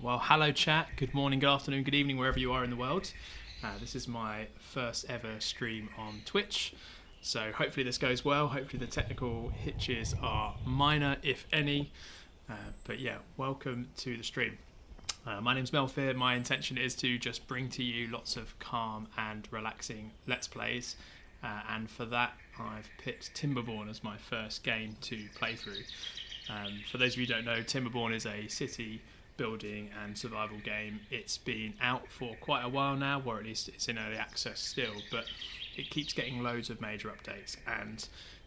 Well, hello chat, good morning, good afternoon, good evening, wherever you are in the world. This is my first ever stream on Twitch, so hopefully this goes well. Hopefully the technical hitches are minor, if any. But yeah, welcome to the stream. My name's Melfir. My intention is to just bring to you lots of calm and relaxing Let's Plays. And for that, I've picked Timberborn as my first game to play through. For those of you who don't know, Timberborn is a city building and survival game. It's been out for quite a while now, or at least it's in early access still, but it keeps getting loads of major updates. And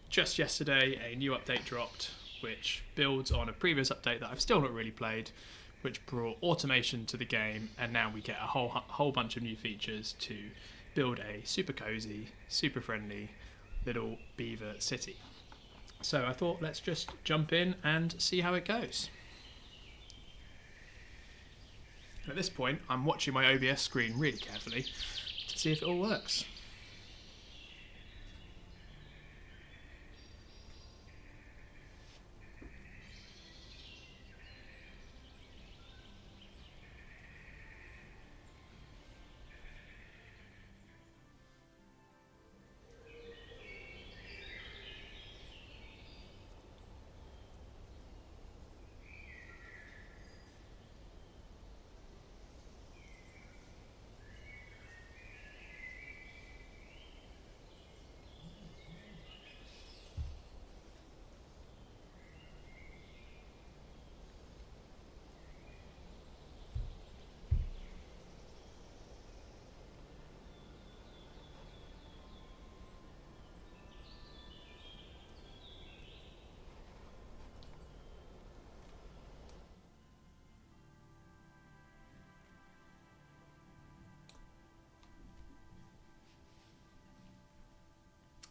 just yesterday, a new update dropped, which builds on a previous update that I've still not really played, which brought automation to the game, and now we get a whole bunch of new features to build a super cozy, super friendly little beaver city. So I thought let's just jump in and see how it goes. At this point, I'm watching my OBS screen really carefully to see if it all works.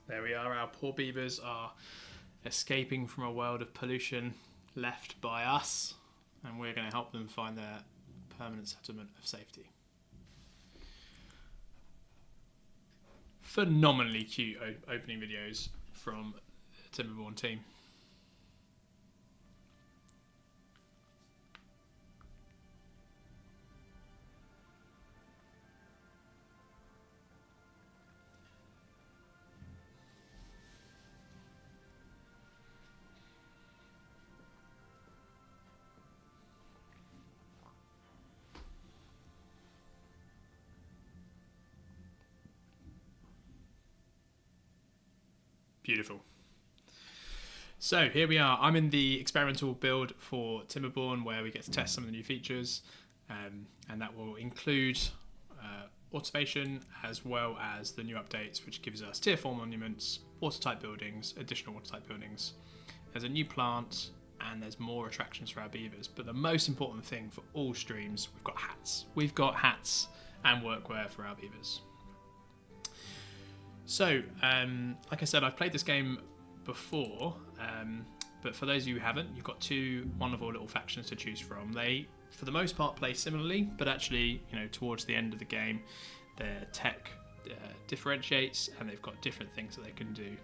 There we are, our poor beavers are escaping from a world of pollution left by us, and we're going to help them find their permanent settlement of safety. Phenomenally cute opening videos from the Timberborn team. Beautiful. So here we are. I'm in the experimental build for Timberborn, where we get to test some of the new features, and that will include automation as well as the new updates, which gives us tier 4 monuments, watertight buildings, additional watertight buildings. There's a new plant, and there's more attractions for our beavers. But the most important thing for all streams, we've got hats. We've got hats and workwear for our beavers. So, like I said, I've played this game before, but for those of you who haven't, you've got two wonderful little factions to choose from. They, for the most part, play similarly, but actually, towards the end of the game, their tech differentiates, and they've got different things that they can do.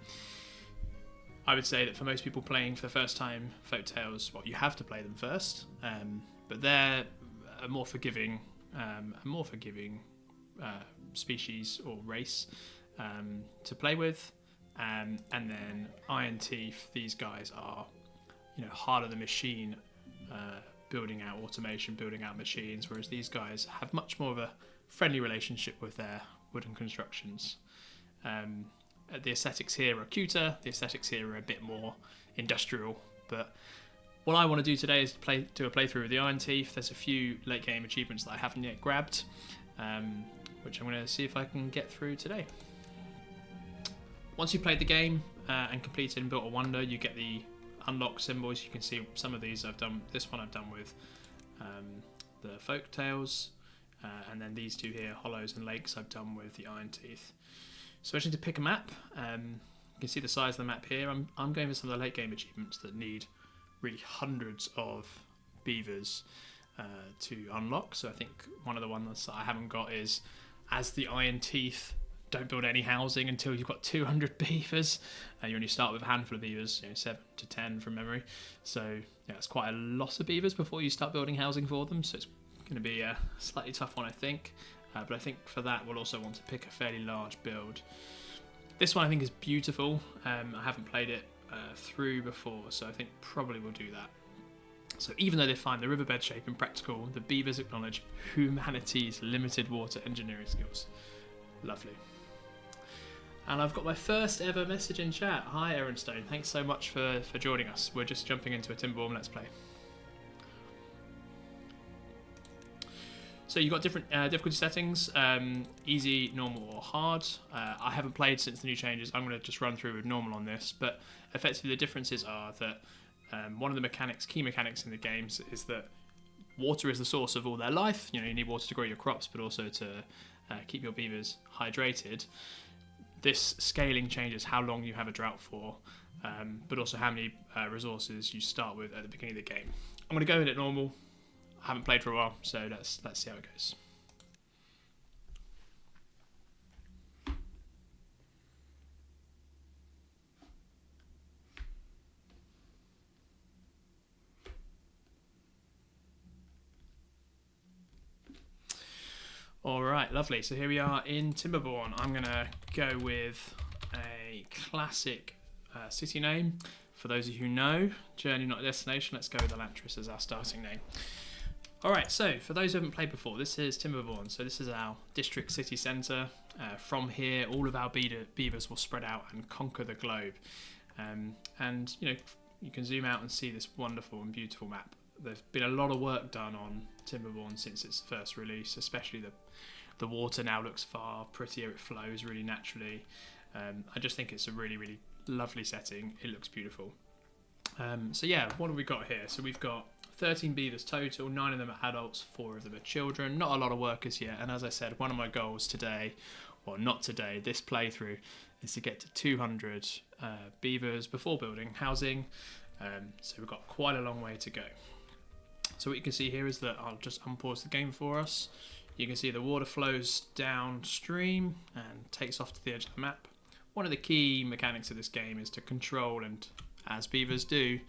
I would say that for most people playing for the first time Folktales, well, you have to play them first, but they're a more forgiving species or race to play with, and then Iron Teeth, these guys are harder than machine, building out automation, building out machines, whereas these guys have much more of a friendly relationship with their wooden constructions. The aesthetics here are cuter, the aesthetics here are a bit more industrial, but what I want to do today is do a playthrough of the Iron Teeth. There's a few late game achievements that I haven't yet grabbed, which I'm going to see if I can get through today. Once you've played the game and completed and built a wonder, you get the unlock symbols. You can see some of these I've done. This one I've done with the Folktales, and then these two here, Hollows and Lakes, I've done with the Iron Teeth. So I just need to pick a map. You can see the size of the map here. I'm going for some of the late game achievements that need really hundreds of beavers to unlock. So I think one of the ones that I haven't got is, as the Iron Teeth, don't build any housing until you've got 200 beavers. You only start with a handful of beavers, 7 to 10 from memory. So yeah, it's quite a lot of beavers before you start building housing for them. So it's Going to be a slightly tough one, I think. But I think for that we'll also want to pick a fairly large build. This one I think is beautiful. I haven't played it through before, so I think probably we'll do that. So even though they find the riverbed shape impractical, the beavers acknowledge humanity's limited water engineering skills. Lovely. And I've got my first ever message in chat. Hi Aaron Stone, thanks so much for joining us. We're just jumping into a Timberborn Let's Play. So you've got different difficulty settings, easy, normal or hard. I haven't played since the new changes. I'm going to just run through with normal on this, but effectively the differences are that one of the key mechanics in the games is that water is the source of all their life. You know, you need water to grow your crops, but also to keep your beavers hydrated. This scaling changes how long you have a drought for, but also how many resources you start with at the beginning of the game. I'm going to go with it normal. I haven't played for a while, so let's see how it goes. Alright, lovely. So here we are in Timberborn. I'm going to go with a classic city name. For those of you who know, journey not a destination, let's go with Elantris as our starting name. Alright, so for those who haven't played before, this is Timberborn. So this is our district city centre. From here, all of our beavers will spread out and conquer the globe. And you know, you can zoom out and see this wonderful and beautiful map. There's been a lot of work done on Timberborn since its first release, especially the water now looks far prettier, it flows really naturally. I just think it's a really, really lovely setting. It looks beautiful. So yeah, what have we got here? So we've got 13 beavers total, 9 of them are adults, 4 of them are children. Not a lot of workers yet, and as I said, one of my goals today, or not today, this playthrough, is to get to 200 beavers before building housing. So we've got quite a long way to go. So what you can see here is that I'll just unpause the game for us. You can see the water flows downstream and takes off to the edge of the map. One of the key mechanics of this game is to control, and as beavers do,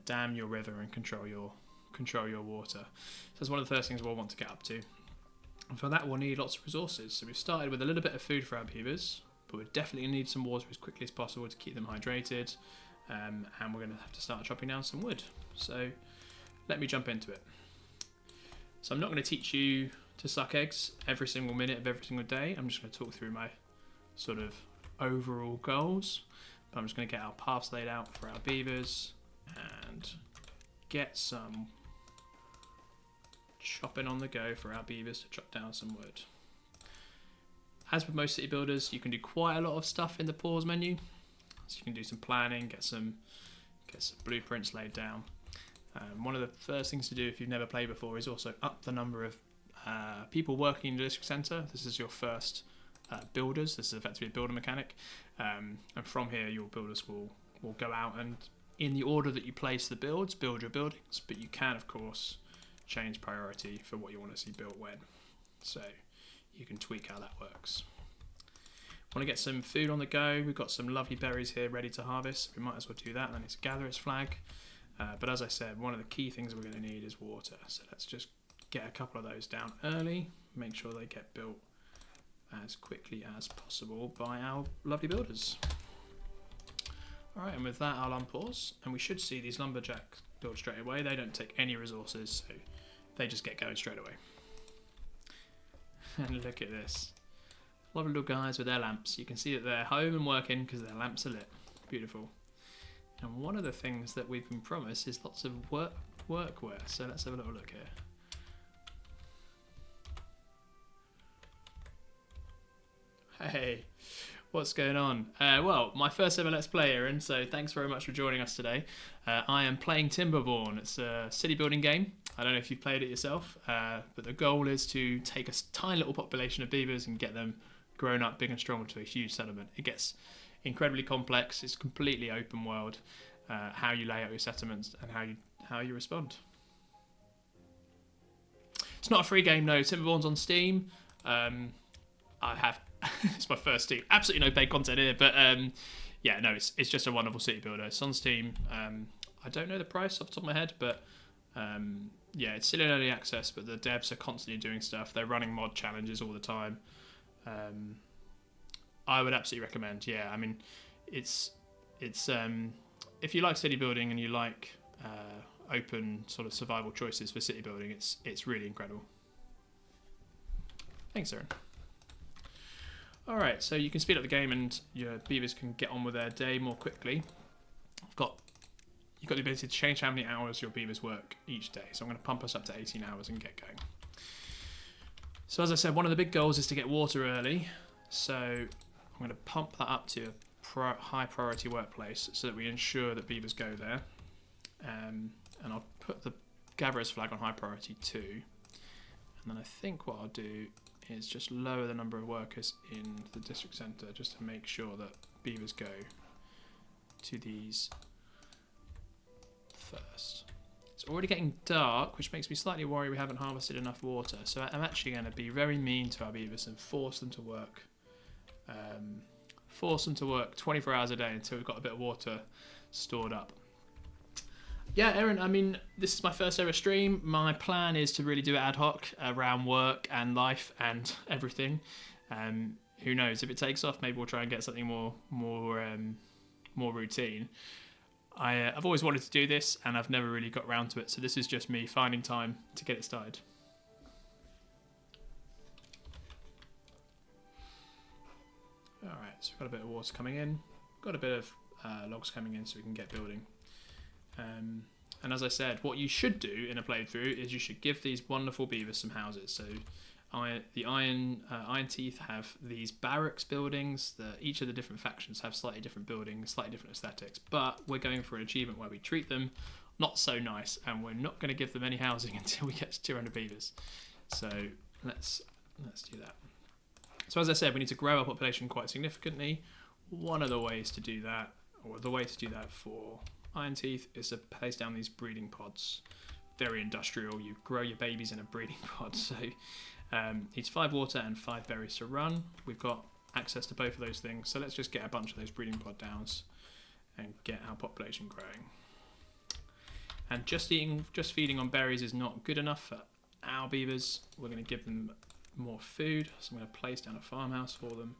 dam your river and control your water. So that's one of the first things we'll want to get up to. And for that we'll need lots of resources. So we've started with a little bit of food for our beavers, but we definitely need some water as quickly as possible to keep them hydrated. And we're going to have to start chopping down some wood. So let me jump into it. So I'm not going to teach you to suck eggs every single minute of every single day. I'm just going to talk through my sort of overall goals. But I'm just going to get our paths laid out for our beavers and get some chopping on the go for our beavers to chop down some wood. As with most city builders, you can do quite a lot of stuff in the pause menu. So you can do some planning, get some blueprints laid down. One of the first things to do if you've never played before is also up the number of people working in the district centre. This is your first builders. This is effectively a builder mechanic. And from here your builders will go out and in the order that you place the builds, build your buildings, but you can of course change priority for what you want to see built when. So you can tweak how that works. Want to get some food on the go. We've got some lovely berries here ready to harvest. We might as well do that. Then it's gather its flag. But as I said, one of the key things we're going to need is water. So let's just get a couple of those down early. Make sure they get built as quickly as possible by our lovely builders. Alright, and with that I'll unpause. And we should see these lumberjacks build straight away. They don't take any resources, so they just get going straight away. And look at this. Lovely little guys with their lamps. You can see that they're home and working because their lamps are lit. Beautiful. And one of the things that we've been promised is lots of workwear. So let's have a little look here. Hey, what's going on? Well, my first ever Let's Play, Aaron, so thanks very much for joining us today. I am playing Timberborn. It's a city building game. I don't know if you've played it yourself, but the goal is to take a tiny little population of beavers and get them grown up big and strong into a huge settlement. It gets incredibly complex. It's completely open world, how you lay out your settlements and how you respond. It's not a free game, no. Timberborn's on Steam. I have it's my first Steam. Absolutely no paid content here, but yeah, no, it's just a wonderful city builder. It's on Steam. I don't know the price off the top of my head, but yeah, it's still in early access, but the devs are constantly doing stuff. They're running mod challenges all the time. I would absolutely recommend. Yeah, I mean, it's if you like city building and you like open sort of survival choices for city building, it's really incredible. Thanks, Aaron. All right, so you can speed up the game and your beavers can get on with their day more quickly. You've got the ability to change how many hours your beavers work each day. So I'm going to pump us up to 18 hours and get going. So as I said, one of the big goals is to get water early. So I'm going to pump that up to a high priority workplace so that we ensure that beavers go there. And I'll put the gatherer's flag on high priority too. And then I think what I'll do is just lower the number of workers in the district centre just to make sure that beavers go to these first. It's already getting dark, which makes me slightly worried we haven't harvested enough water. So I'm actually going to be very mean to our beavers and force them to work 24 hours a day until we've got a bit of water stored up. Yeah, Aaron, I mean, this is my first ever stream. My plan is to really do it ad hoc around work and life and everything. Who knows? If it takes off, maybe we'll try and get something more routine. I've always wanted to do this, and I've never really got around to it. So this is just me finding time to get it started. All right, so we've got a bit of water coming in. Got a bit of logs coming in so we can get building. And as I said, what you should do in a playthrough is you should give these wonderful beavers some houses. So the Iron Teeth have these barracks buildings. Each of the different factions have slightly different buildings, slightly different aesthetics. But we're going for an achievement where we treat them not so nice, and we're not going to give them any housing until we get to 200 beavers. So let's do that. So as I said, we need to grow our population quite significantly. One of the ways to do that, or the way to do that for Iron Teeth, is to place down these breeding pods. Very industrial. You grow your babies in a breeding pod. So needs 5 water and 5 berries to run. We've got access to both of those things. So let's just get a bunch of those breeding pod downs and get our population growing. And just feeding on berries is not good enough for our beavers. We're going to give them more food. So I'm going to place down a farmhouse for them.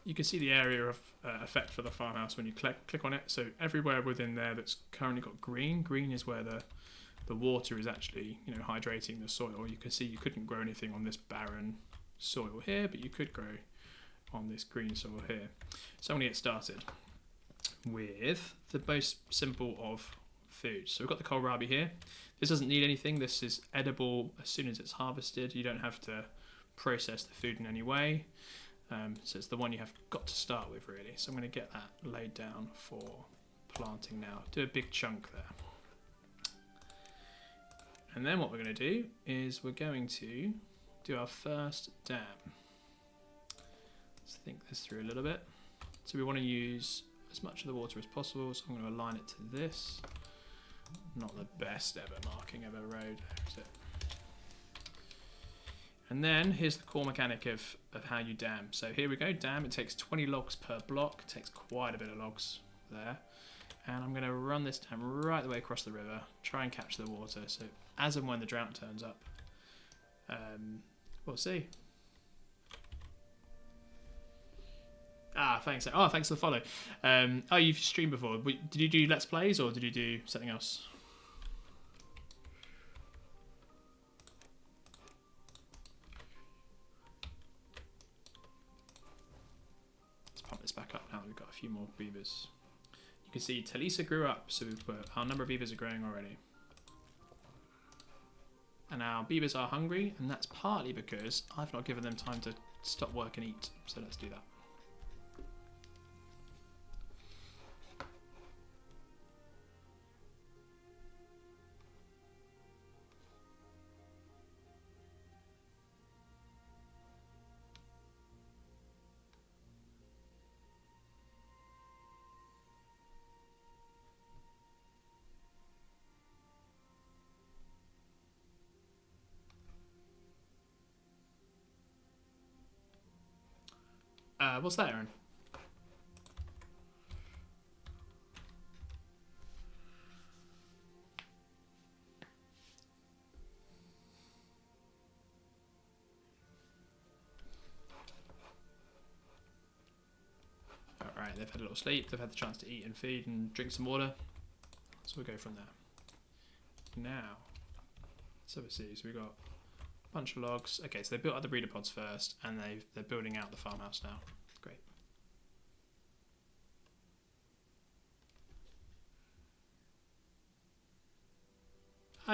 You can see the area of effect for the farmhouse when you click on it. So everywhere within there that's currently got green is where the water is actually, hydrating the soil. You can see you couldn't grow anything on this barren soil here, but you could grow on this green soil here. So I'm going to get started with the most simple of foods. So we've got the kohlrabi here. This doesn't need anything. This is edible as soon as it's harvested. You don't have to process the food in any way. So it's the one you have got to start with, really. So I'm going to get that laid down for planting now. Do a big chunk there. And then what we're going to do is we're going to do our first dam. Let's think this through a little bit. So we want to use as much of the water as possible. So I'm going to align it to this. Not the best ever marking of a road. There is it. And then here's the core mechanic of how you dam. So here we go, dam. It takes 20 logs per block. It takes quite a bit of logs there. And I'm going to run this dam right the way across the river, try and catch the water. So as and when the drought turns up, we'll see. Thanks. Oh, thanks for the follow. You've streamed before. Did you do Let's Plays or did you do something else? Back up now. We've got a few more beavers. You can see Talisa grew up, so our number of beavers are growing already. And our beavers are hungry, and that's partly because I've not given them time to stop work and eat. So let's do that. What's that, Aaron? they've had a little sleep, they've had the chance to eat and feed and drink some water. So we'll go from there. Now, so we see, so we've got a bunch of logs. Okay, so they built up the breeder pods first, and they're building out the farmhouse now. Great.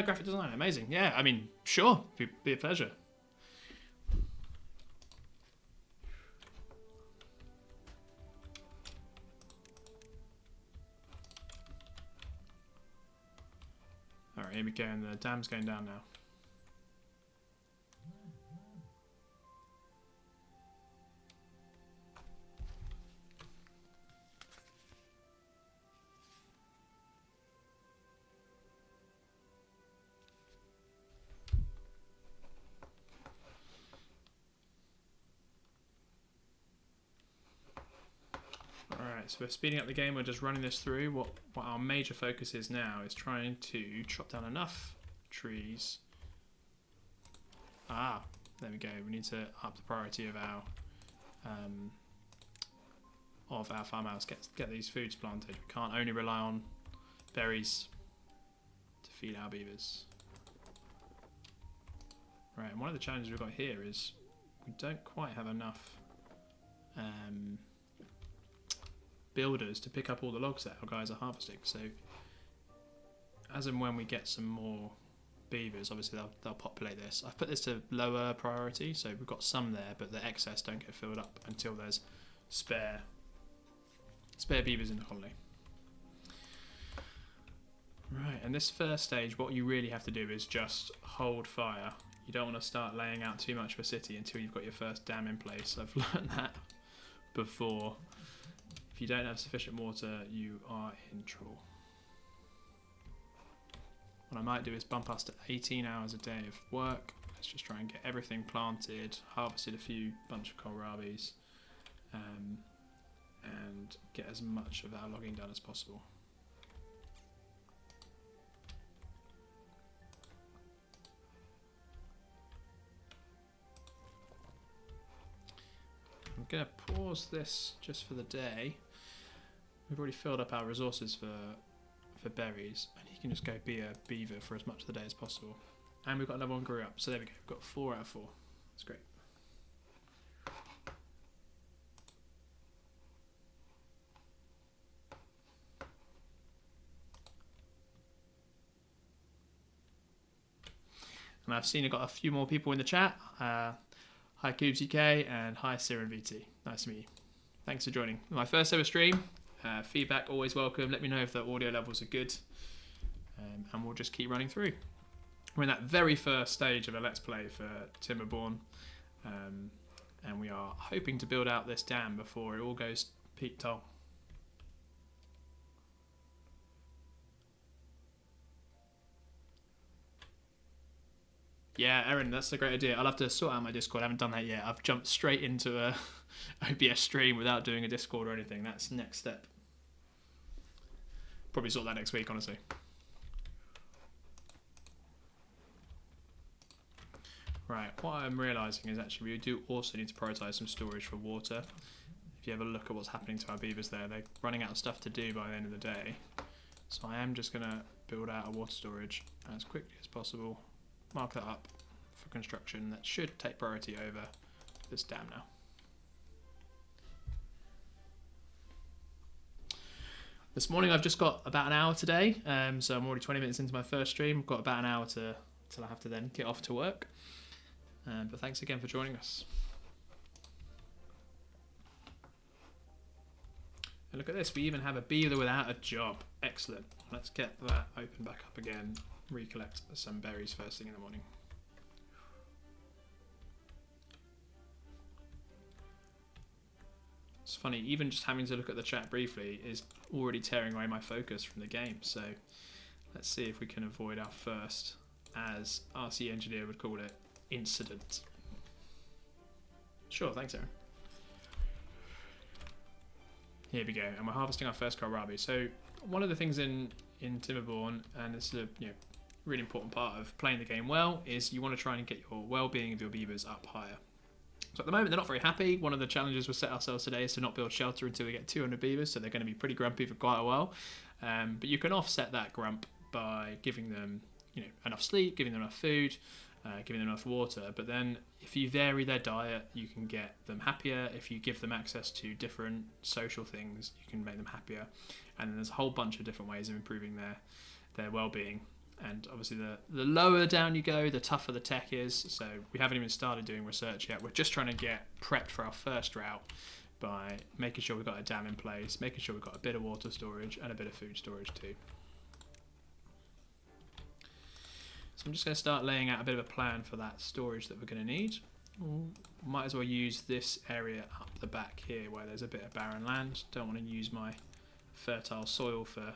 Graphic design, amazing. Yeah, I mean, sure, be a pleasure. Alright, here we go, and the dam's going down now. Alright, so we're speeding up the game, we're just running this through. What our major focus is now is trying to chop down enough trees. There we go. We need to up the priority of our farmhouse. Get these foods planted. We can't only rely on berries to feed our beavers. Right, and one of the challenges we've got here is we don't quite have enough builders to pick up all the logs that our guys are harvesting. So as and when we get some more beavers, obviously they'll populate this. I've put this to lower priority, so we've got some there, but the excess don't get filled up until there's spare beavers in the colony. Right, and this first stage, what you really have to do is just hold fire. You don't want to start laying out too much of a city until you've got your first dam in place. I've learned that before. If you don't have sufficient water, you are in trouble. What I might do is bump us to 18 hours a day of work. Let's just try and get everything planted, harvested a bunch of kohlrabies, and get as much of our logging done as possible. I'm going to pause this just for the day. We've already filled up our resources for berries, and he can just go be a beaver for as much of the day as possible. And we've got another one grew up, so there we go. We've got 4 out of 4. That's great. And I've seen I've got a few more people in the chat. Hi Cubes UK and hi Siren VT. Nice to meet you. Thanks for joining. My first ever stream. Feedback always welcome. Let me know if the audio levels are good. And we'll just keep running through. We're in that very first stage of a Let's Play for Timberborn. And we are hoping to build out this dam before it all goes peak toll. Yeah, Erin, that's a great idea. I'll have to sort out my Discord. I haven't done that yet. I've jumped straight into a OBS stream without doing a Discord or anything. That's the next step. Probably sort that next week, honestly. Right, what I'm realising is actually we do also need to prioritise some storage for water. If you have a look at what's happening to our beavers there, they're running out of stuff to do by the end of the day. So I am just going to build out a water storage as quickly as possible. Mark that up for construction. That should take priority over this dam now. This morning I've just got about an hour today, so I'm already 20 minutes into my first stream. I've got about an hour till I have to then get off to work. But thanks again for joining us. And look at this, we even have a beaver without a job. Excellent. Let's get that open back up again. Recollect some berries first thing in the morning. It's funny, even just having to look at the chat briefly is already tearing away my focus from the game. So let's see if we can avoid our first, as RC Engineer would call it, incident. Sure, thanks Aaron. Here we go, and we're harvesting our first kohlrabi. So one of the things in Timberborn, and this is a really important part of playing the game well, is you want to try and get your well-being of your beavers up higher. So at the moment they're not very happy. One of the challenges we set ourselves today is to not build shelter until we get 200 beavers, so they're going to be pretty grumpy for quite a while. But you can offset that grump by giving them, enough sleep, giving them enough food, giving them enough water. But then if you vary their diet, you can get them happier. If you give them access to different social things, you can make them happier. And then there's a whole bunch of different ways of improving their well-being. And obviously the lower down you go, the tougher the tech is. So we haven't even started doing research yet. We're just trying to get prepped for our first drought by making sure we've got a dam in place, making sure we've got a bit of water storage and a bit of food storage too. So I'm just going to start laying out a bit of a plan for that storage that we're going to need. Might as well use this area up the back here where there's a bit of barren land. Don't want to use my fertile soil for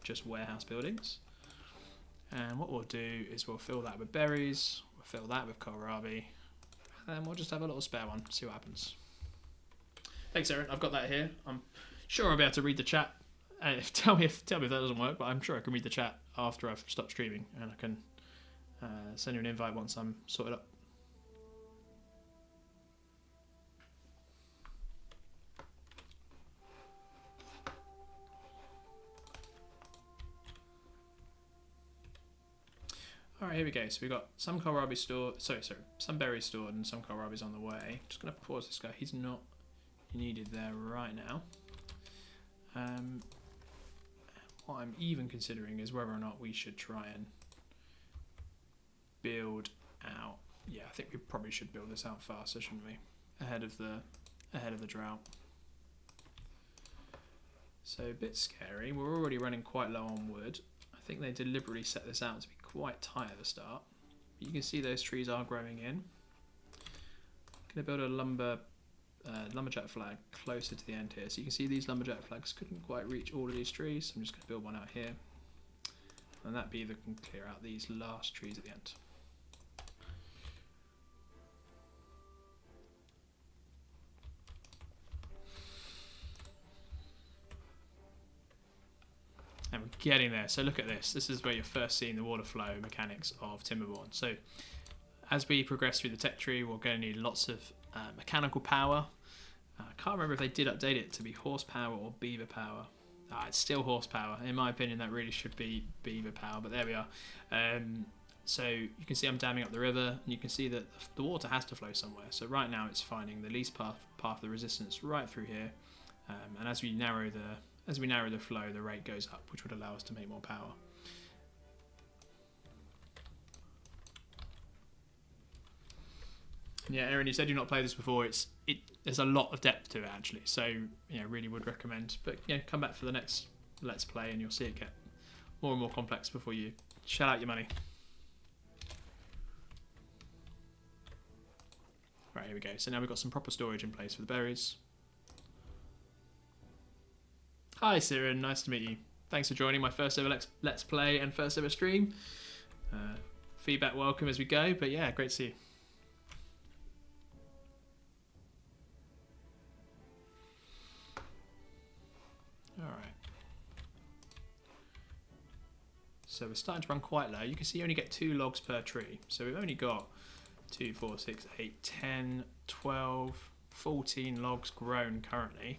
just warehouse buildings. And what we'll do is we'll fill that with berries, we'll fill that with kohlrabi, and then we'll just have a little spare one, see what happens. Thanks, Aaron. I've got that here. I'm sure I'll be able to read the chat. Tell me if that doesn't work, but I'm sure I can read the chat after I've stopped streaming, and I can send you an invite once I'm sorted up. Alright, here we go. So we've got some kohlrabi stored, some berries stored and some kohlrabi's on the way. Just going to pause this guy. He's not needed there right now. What I'm even considering is whether or not we should try and build out. Yeah, I think we probably should build this out faster, shouldn't we? Ahead of the drought. So a bit scary. We're already running quite low on wood. I think they deliberately set this out to be quite tight at the start. But you can see those trees are growing in. I'm going to build a lumberjack flag closer to the end here. So you can see these lumberjack flags couldn't quite reach all of these trees. So I'm just going to build one out here. And that beaver can clear out these last trees at the end. And we're getting there. So look at this. This is where you're first seeing the water flow mechanics of Timberborn. So as we progress through the tech tree, we're going to need lots of mechanical power. I can't remember if they did update it to be horsepower or beaver power. It's still horsepower. In my opinion, that really should be beaver power, but there we are. So you can see I'm damming up the river, and you can see that the water has to flow somewhere. So right now it's finding the least path of resistance right through here. And as we narrow the flow, the rate goes up, which would allow us to make more power. Yeah, Aaron, you said you've not played this before. There's a lot of depth to it actually, so really would recommend. But come back for the next Let's Play, and you'll see it get more and more complex before you shell out your money. Right, here we go. So now we've got some proper storage in place for the berries. Hi, Siren. Nice to meet you. Thanks for joining my first ever Let's Play and first ever stream. Feedback welcome as we go, but yeah, great to see you. Alright. So we're starting to run quite low. You can see you only get 2 logs per tree. So we've only got 2, 4, 6, 8, 10, 12, 14 logs grown currently.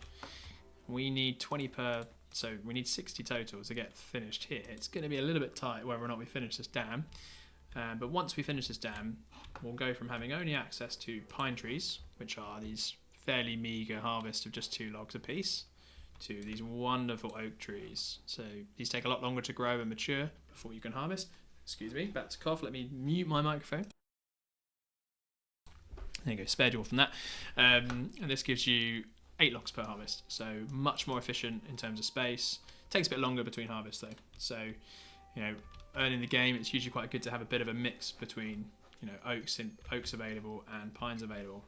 We need 20 per, so we need 60 total to get finished here. It's going to be a little bit tight whether or not we finish this dam. But once we finish this dam, we'll go from having only access to pine trees, which are these fairly meagre harvest of just 2 logs a piece, to these wonderful oak trees. So these take a lot longer to grow and mature before you can harvest. Excuse me, back to cough. Let me mute my microphone. There you go, spared you all from that. And this gives you 8 logs per harvest, so much more efficient in terms of space. Takes a bit longer between harvests though. So, early in the game, it's usually quite good to have a bit of a mix between, oaks available and pines available.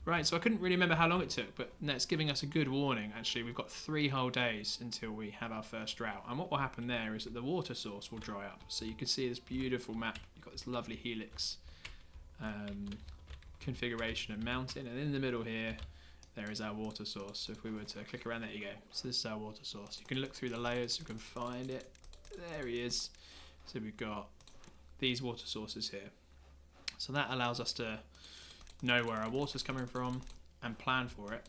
Right, so I couldn't really remember how long it took, but that's giving us a good warning. Actually, we've got 3 whole days until we have our first drought. And what will happen there is that the water source will dry up. So you can see this beautiful map. You've got this lovely helix configuration and mountain. And in the middle here, there is our water source. So if we were to click around, there you go. So this is our water source. You can look through the layers, you can find it. There he is. So we've got these water sources here. So that allows us to know where our water's coming from, and plan for it.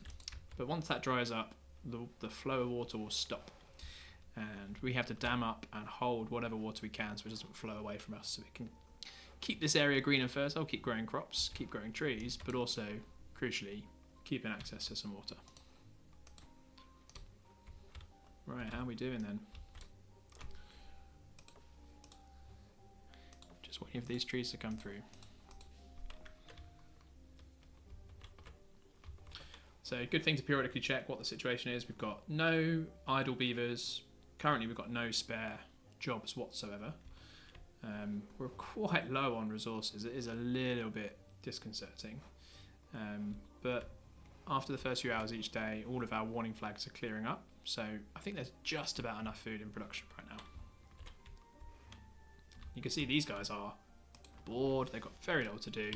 But once that dries up, the flow of water will stop. And we have to dam up and hold whatever water we can so it doesn't flow away from us. So we can keep this area green and fertile, keep growing crops, keep growing trees, but also, crucially, keeping access to some water. Right, how are we doing then? Just waiting for these trees to come through. So good thing to periodically check what the situation is. We've got no idle beavers. Currently we've got no spare jobs whatsoever. We're quite low on resources. It is a little bit disconcerting. But after the first few hours each day, all of our warning flags are clearing up. So I think there's just about enough food in production right now. You can see these guys are bored. They've got very little to do.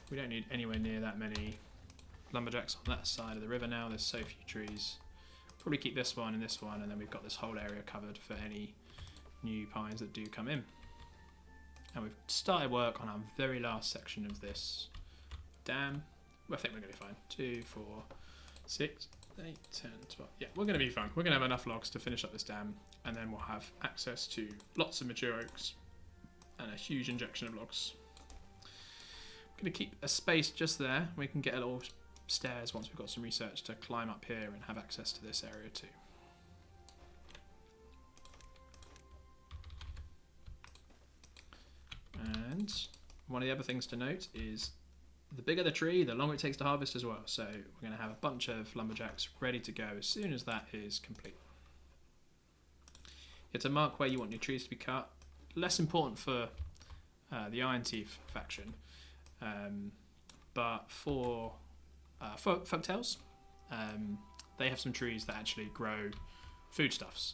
We don't need anywhere near that many lumberjacks on that side of the river now. There's so few trees. Probably keep this one and this one, and then we've got this whole area covered for any new pines that do come in. And we've started work on our very last section of this dam. Well, I think we're going to be fine. 2, 4, 6, 8, 10, 12. Yeah, we're going to be fine. We're going to have enough logs to finish up this dam, and then we'll have access to lots of mature oaks and a huge injection of logs. I'm going to keep a space just there. We can get a little stairs once we've got some research to climb up here and have access to this area too. And one of the other things to note is the bigger the tree, the longer it takes to harvest as well. So we're going to have a bunch of lumberjacks ready to go as soon as that is complete. You have to mark where you want your trees to be cut. Less important for the Iron Teeth faction, but for folktales, they have some trees that actually grow foodstuffs,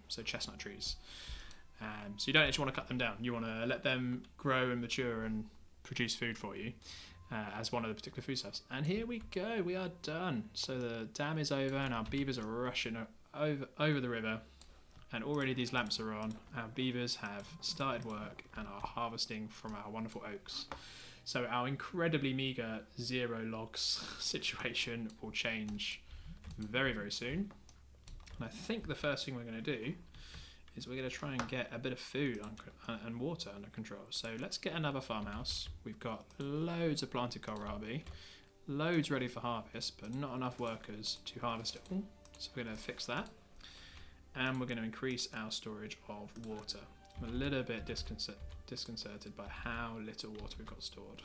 so chestnut trees. So you don't actually want to cut them down. You want to let them grow and mature and produce food for you as one of the particular foodstuffs. And here we go, we are done. So the dam is over and our beavers are rushing over the river. And already these lamps are on. Our beavers have started work and are harvesting from our wonderful oaks. So our incredibly meagre 0 logs situation will change very, very soon. And I think the first thing we're going to do is we're going to try and get a bit of food and water under control. So let's get another farmhouse. We've got loads of planted kohlrabi, loads ready for harvest, but not enough workers to harvest it all. So we're going to fix that. And we're going to increase our storage of water. I'm a little bit disconcerted by how little water we've got stored.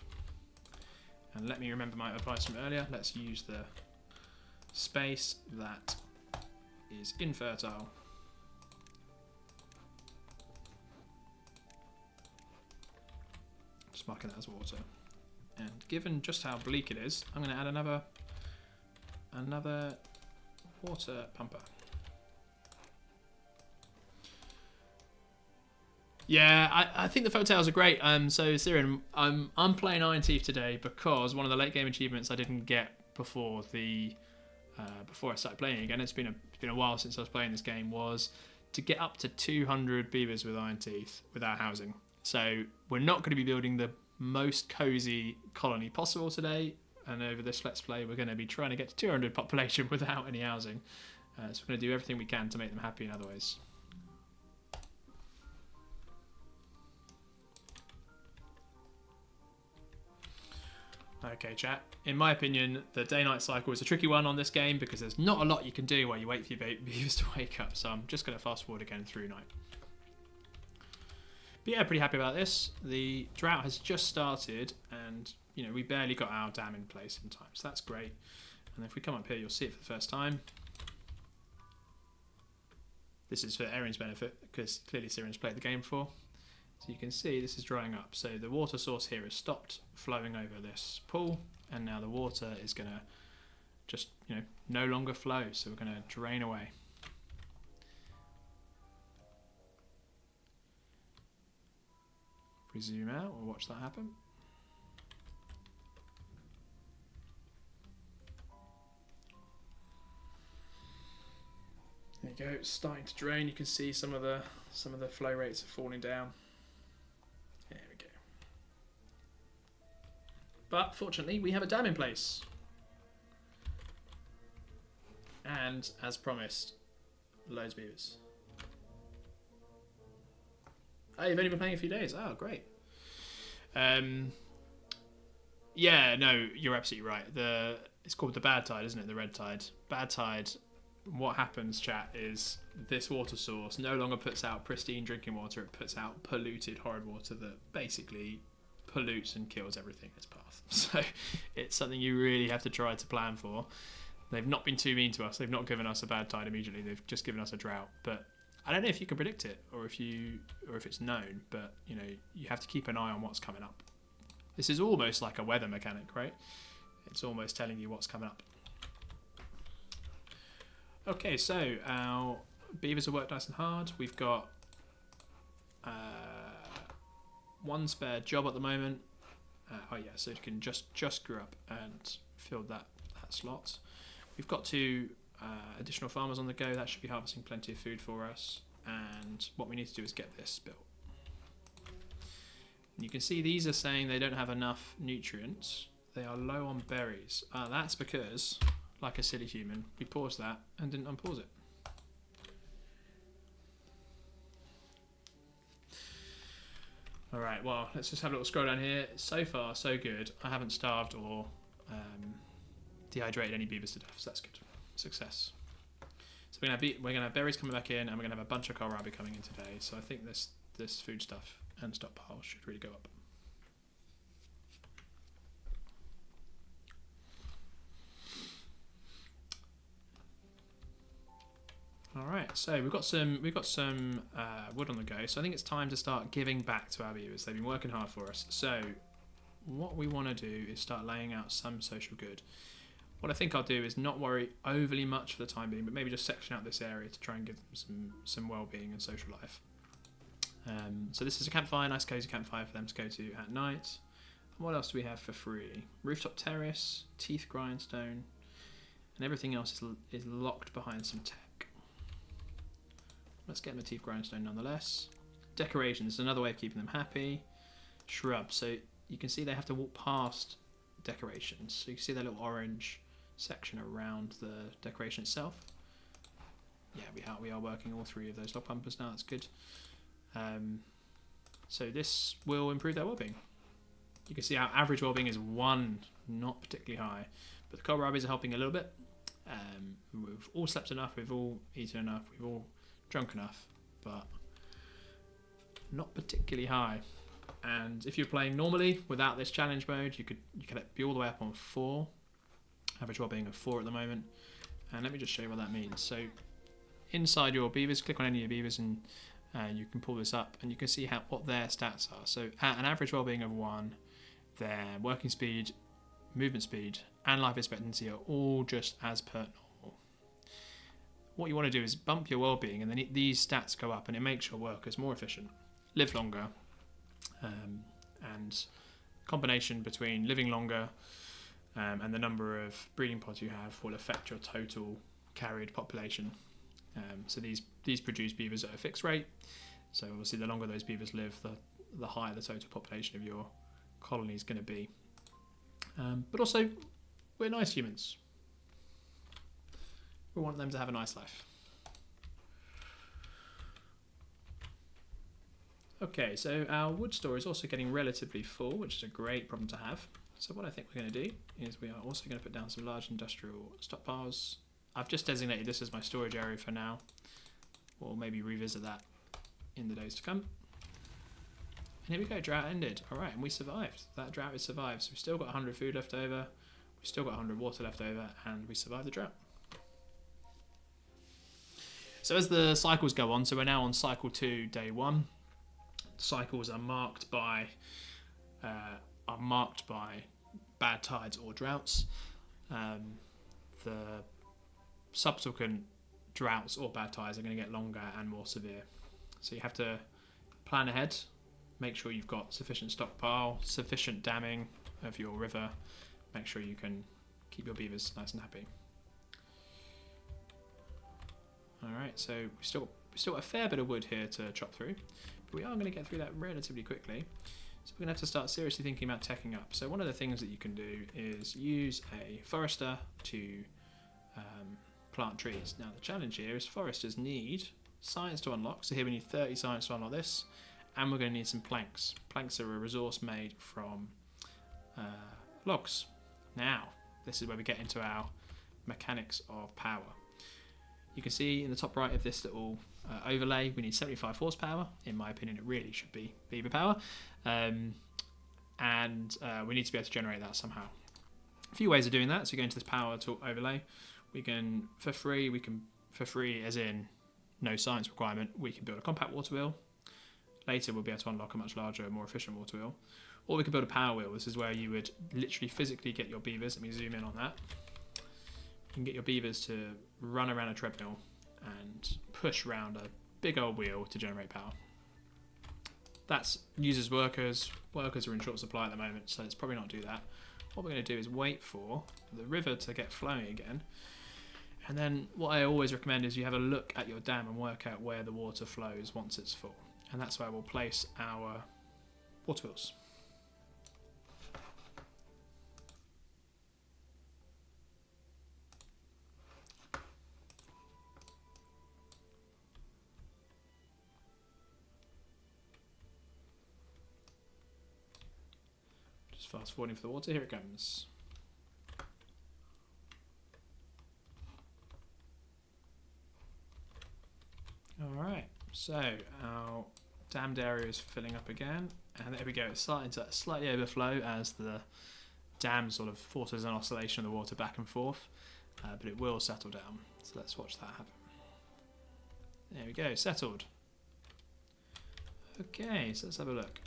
And let me remember my advice from earlier. Let's use the space that is infertile. Just marking that as water. And given just how bleak it is, I'm going to add another water pumper. Yeah, I think the folktales are great. So Syrian, I'm playing Iron Teeth today because one of the late game achievements I didn't get before I started playing again. It's been a while since I was playing this game. Was to get up to 200 beavers with Iron Teeth without housing. So we're not going to be building the most cozy colony possible today. And over this Let's Play, we're going to be trying to get to 200 population without any housing. So we're going to do everything we can to make them happy in other ways. Okay, chat. In my opinion, the day-night cycle is a tricky one on this game because there's not a lot you can do while you wait for your beavers to wake up. So I'm just going to fast forward again through night. But yeah, pretty happy about this. The drought has just started and, you know, we barely got our dam in place in time. So that's great. And if we come up here, you'll see it for the first time. This is for Erin's benefit because clearly Syrian's played the game before. So you can see this is drying up. So the water source here has stopped flowing over this pool, and now the water is going to just, you know, no longer flow. So we're going to drain away. If we zoom out, we'll watch that happen. There you go. It's starting to drain. You can see some of the flow rates are falling down. There we go. But fortunately, we have a dam in place. And, as promised, loads of beavers. Oh, you've only been playing a few days. Oh, great. Yeah, no, you're absolutely right. It's called the bad tide, isn't it? The red tide. Bad tide. What happens, chat, is this water source no longer puts out pristine drinking water. It puts out polluted, horrid water that basically pollutes and kills everything in its path. So it's something you really have to try to plan for. They've not been too mean to us. They've not given us a bad tide immediately. They've just given us a drought. But I don't know if you can predict it or if it's known. But you know, you have to keep an eye on what's coming up. This is almost like a weather mechanic, right? It's almost telling you what's coming up. Okay, so our beavers have worked nice and hard. We've got one spare job at the moment. Oh yeah, so you can just grew up and filled that slot. We've got two additional farmers on the go. That should be harvesting plenty of food for us. And what we need to do is get this built. And you can see these are saying they don't have enough nutrients. They are low on berries. That's because, like a silly human, we paused that and didn't unpause it. Alright, well, let's just have a little scroll down here. So far, so good. I haven't starved or dehydrated any beavers to death, so that's good. Success. So we're gonna have berries coming back in, and we're gonna have a bunch of kohlrabi coming in today. So I think this food stuff and stockpile should really go up. All right, so we've got some wood on the go. So I think it's time to start giving back to our beavers. They've been working hard for us. So what we want to do is start laying out some social good. What I think I'll do is not worry overly much for the time being, but maybe just section out this area to try and give them some well-being and social life. So this is a campfire, nice cozy campfire for them to go to at night. And what else do we have for free? Rooftop terrace, teeth grindstone, and everything else is locked behind some tech. Let's get them a teeth grindstone nonetheless. Decorations is another way of keeping them happy. Shrubs, so you can see they have to walk past decorations. So you can see that little orange section around the decoration itself. Yeah, we are working all three of those log pumpers now. That's good. So this will improve their well-being. You can see our average well-being is 1, not particularly high, but the kohlrabis are helping a little bit. We've all slept enough, we've all eaten enough, we've all drunk enough, but not particularly high. And if you're playing normally without this challenge mode, you could be all the way up on 4. Average well-being of 4 at the moment. And let me just show you what that means. So inside your beavers, click on any of your beavers and you can pull this up and you can see what their stats are. So at an average well-being of 1, their working speed, movement speed and life expectancy are all just as per normal. What you want to do is bump your well-being, and then these stats go up and it makes your workers more efficient, live longer, and combination between living longer and the number of breeding pods you have will affect your total carried population. So these produce beavers at a fixed rate. So obviously the longer those beavers live, the higher the total population of your colony is going to be. But also, we're nice humans. We want them to have a nice life. Okay, so our wood store is also getting relatively full, which is a great problem to have. So what I think we're going to do is we are also going to put down some large industrial stockpiles. I've just designated this as my storage area for now. We'll maybe revisit that in the days to come. And here we go, drought ended. Alright, and we survived. That drought is survived. So we've still got 100 food left over, we've still got 100 water left over, and we survived the drought. So as the cycles go on, so we're now on cycle 2, day 1. Cycles are marked by bad tides or droughts. The subsequent droughts or bad tides are going to get longer and more severe. So you have to plan ahead, make sure you've got sufficient stockpile, sufficient damming of your river, make sure you can keep your beavers nice and happy. Alright, so we've still got a fair bit of wood here to chop through, but we are going to get through that relatively quickly. So we're going to have to start seriously thinking about teching up. So one of the things that you can do is use a forester to plant trees. Now the challenge here is foresters need science to unlock. So here we need 30 science to unlock this, and we're going to need some planks. Planks are a resource made from logs. Now this is where we get into our mechanics of power. You can see in the top right of this little overlay, we need 75 horsepower. In my opinion, it really should be beaver power. And we need to be able to generate that somehow. A few ways of doing that. So you go into this power tool overlay. We can, for free as in no science requirement, we can build a compact water wheel. Later we'll be able to unlock a much larger, more efficient water wheel. Or we could build a power wheel. This is where you would literally physically get your beavers. Let me zoom in on that. You can get your beavers to run around a treadmill and push around a big old wheel to generate power. That uses workers. Workers are in short supply at the moment, so let's probably not do that. What we're going to do is wait for the river to get flowing again. And then what I always recommend is you have a look at your dam and work out where the water flows once it's full. And that's where we'll place our water wheels. Fast forwarding for the water, here it comes. Alright, so our dammed area is filling up again, and there we go, it's starting to slightly overflow as the dam sort of forces an oscillation of the water back and forth, but it will settle down, so let's watch that happen. There we go, settled. Okay, so let's have a look.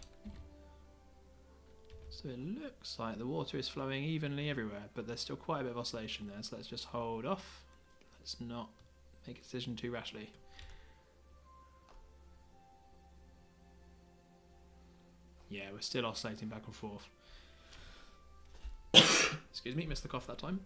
So it looks like the water is flowing evenly everywhere, but there's still quite a bit of oscillation there, so let's just hold off. Let's not make a decision too rashly. Yeah, we're still oscillating back and forth. Excuse me, missed the cough that time.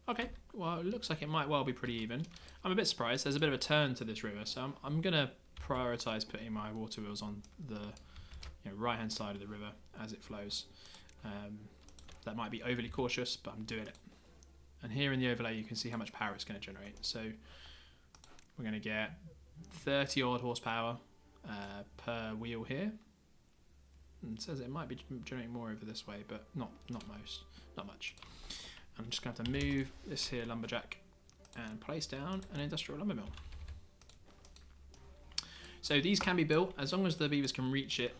Okay, well it looks like it might well be pretty even. I'm a bit surprised, there's a bit of a turn to this river, so I'm going to prioritise putting my water wheels on the right hand side of the river as it flows. That might be overly cautious, but I'm doing it. And here in the overlay you can see how much power it's going to generate. So we're going to get 30 odd horsepower per wheel here. And it says it might be generating more over this way, but not much. I'm just going to have to move this here lumberjack and place down an industrial lumber mill. So these can be built as long as the beavers can reach it.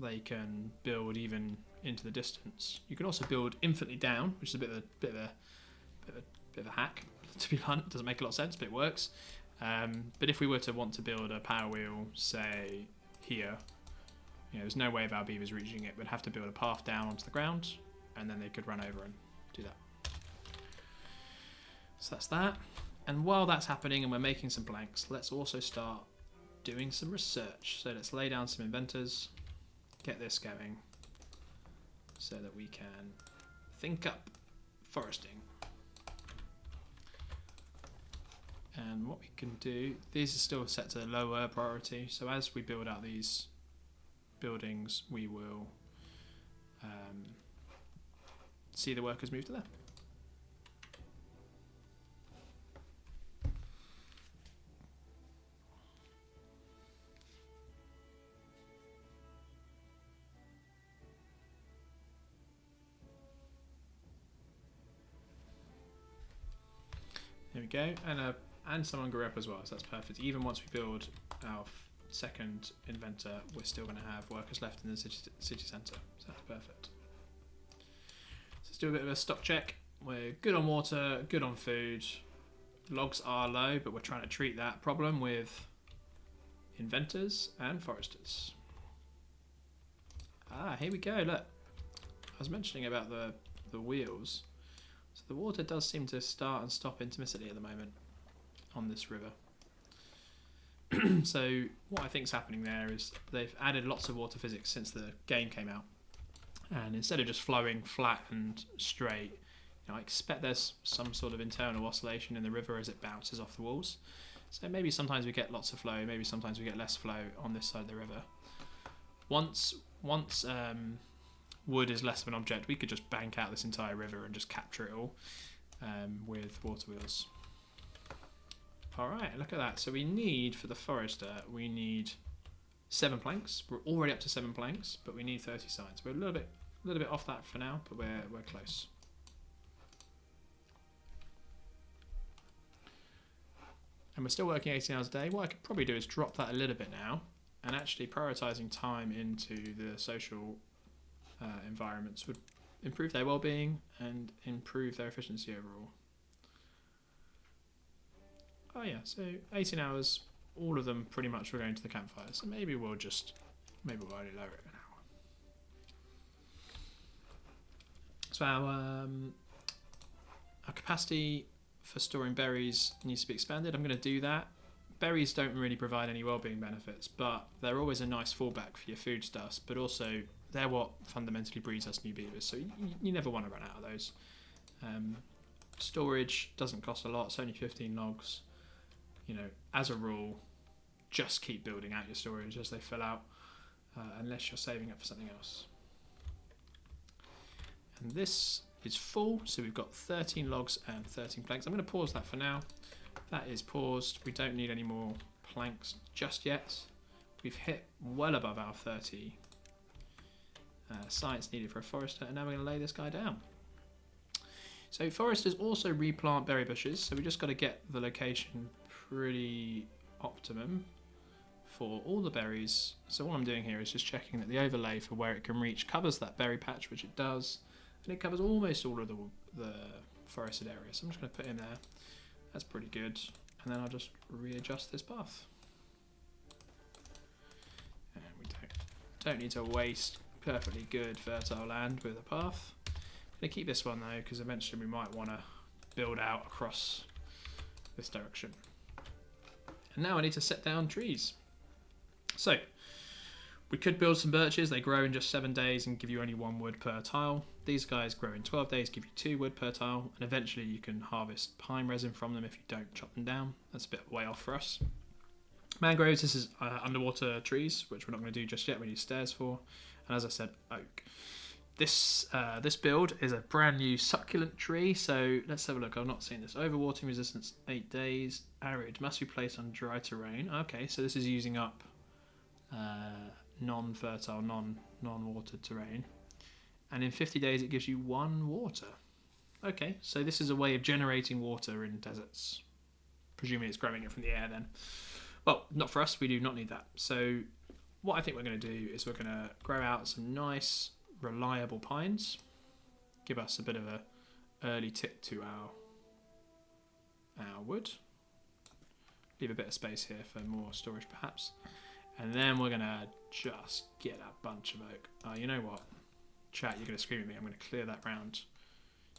They can build even into the distance. You can also build infinitely down, which is a bit of a hack. To be blunt, doesn't make a lot of sense, but it works. But if we were to want to build a power wheel, say here, there's no way of our beavers reaching it. We'd have to build a path down onto the ground, and then they could run over and do that. So that's that. And while that's happening and we're making some blanks, let's also start doing some research. So let's lay down some inventors, get this going, so that we can think up foresting. And what we can do, these are still set to lower priority, so as we build out these buildings, we will see the workers move to there. There we go, and someone grew up as well, so that's perfect. Even once we build our second inventor, we're still going to have workers left in the city centre, so that's perfect. So let's do a bit of a stock check. We're good on water, good on food. Logs are low, but we're trying to treat that problem with inventors and foresters. Here we go, look. I was mentioning about the wheels. So the water does seem to start and stop intermittently at the moment on this river. So what I think is happening there is they've added lots of water physics since the game came out, and instead of just flowing flat and straight, I expect there's some sort of internal oscillation in the river as it bounces off the walls. So maybe sometimes we get lots of flow, maybe sometimes we get less flow on this side of the river. Once wood is less of an object, we could just bank out this entire river and just capture it all with water wheels. Alright, look at that. So we need, for the forester, we need 7 planks. We're already up to 7 planks, but we need 30 signs. We're a little bit off that for now, but we're close. And we're still working 18 hours a day. What I could probably do is drop that a little bit now and actually prioritising time into the social environments would improve their well-being and improve their efficiency overall. Oh yeah, so 18 hours, all of them pretty much were going to the campfire. So maybe we'll only lower it an hour. So our capacity for storing berries needs to be expanded. I'm going to do that. Berries don't really provide any well-being benefits, but they're always a nice fallback for your foodstuffs, but also they're what fundamentally breeds us new beavers, so you never want to run out of those. Storage doesn't cost a lot, it's only 15 logs. You know, as a rule, just keep building out your storage as they fill out, unless you're saving up for something else. And this is full, so we've got 13 logs and 13 planks. I'm going to pause that for now. That is paused. We don't need any more planks just yet. We've hit well above our 30 sites needed for a forester, and now we're going to lay this guy down. So foresters also replant berry bushes, so we just got to get the location pretty optimum for all the berries. So what I'm doing here is just checking that the overlay for where it can reach covers that berry patch, which it does, and it covers almost all of the forested area. So I'm just going to put in there. That's pretty good. And then I'll just readjust this path. And we don't need to waste perfectly good fertile land with a path. I'm going to keep this one though, because eventually we might want to build out across this direction. And now I need to set down trees. So we could build some birches. They grow in just 7 days and give you only 1 wood per tile. These guys grow in 12 days, give you 2 wood per tile, and eventually you can harvest pine resin from them if you don't chop them down. That's a bit way off for us. Mangroves, this is underwater trees, which we're not going to do just yet. We need stairs for. And as I said, oak. This build is a brand new succulent tree, so let's have a look. I've not seen this. Overwatering resistance 8 days, arid, must be placed on dry terrain. Okay, so this is using up non-fertile, non-watered terrain. And in 50 days it gives you 1 water. Okay, so this is a way of generating water in deserts. Presuming it's growing it from the air then. Well, not for us, we do not need that. So what I think we're going to do is we're going to grow out some nice, reliable pines. Give us a bit of a early tip to our wood. Leave a bit of space here for more storage perhaps. And then we're going to just get a bunch of oak. Oh, you know what? Chat, you're going to scream at me. I'm going to clear that round.